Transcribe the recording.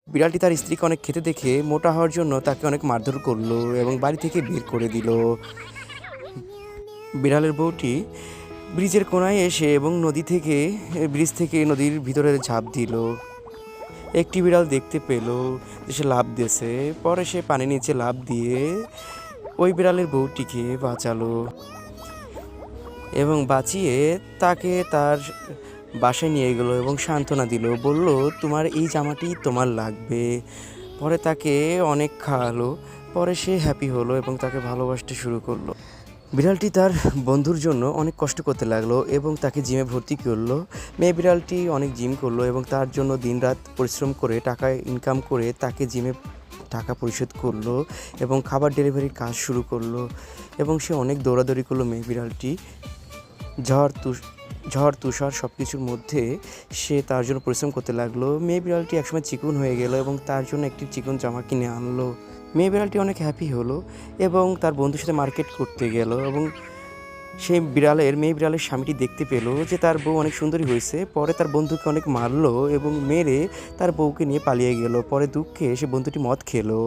বিড়ালটি তার স্ত্রীকে অনেক খেতে দেখে মোটা হওয়ার জন্য তাকে অনেক মারধর করলো এবং বাড়ি থেকে বের করে দিল। বিড়ালের বউটি ব্রিজের কোনায় এসে এবং ব্রিজ থেকে নদীর ভিতরে ঝাঁপ দিল। একটি বিড়াল দেখতে পেল যে সে লাফ দিয়েছে, পরে সে পানির নিচে লাফ দিয়ে ওই বিড়ালের বউটিকে বাঁচালো এবং বাঁচিয়ে তাকে তার বাসায় নিয়ে গেল এবং সান্ত্বনা দিল, বলল তোমার এই জামাটি তোমার লাগবে। পরে তাকে অনেক খাওয়ালো, পরে সে হ্যাপি হলো এবং তাকে ভালোবাসতে শুরু করলো। বিড়ালটি তার বন্ধুর জন্য অনেক কষ্ট করতে লাগলো এবং তাকে জিমে ভর্তি করলো। মেয়ে বিড়ালটি অনেক জিম করলো এবং তার জন্য দিনরাত পরিশ্রম করে টাকা ইনকাম করে তাকে জিমে টাকা পরিশোধ করলো এবং খাবার ডেলিভারির কাজ শুরু করলো এবং সে অনেক দৌড়াদৌড়ি করলো। মেয়ে বিড়ালটি ঝড় তুষার সব কিছুর মধ্যে সে তার জন্য পরিশ্রম করতে লাগলো। মেয়ে বিড়ালটি একসময় চিকন হয়ে গেল এবং তার জন্য একটি চিকন জামা কিনে আনলো। মেয়ে বিড়ালটি অনেক হ্যাপি হলো এবং তার বন্ধুর সাথে মার্কেট করতে গেল এবং মেয়ে বিড়ালের স্বামীটি দেখতে পেল যে তার বউ অনেক সুন্দরী হয়েছে। পরে তার বন্ধুকে অনেক মারলো এবং মেরে তার বউকে নিয়ে পালিয়ে গেল। পরে দুঃখে সে বন্ধুটি মদ খেলো।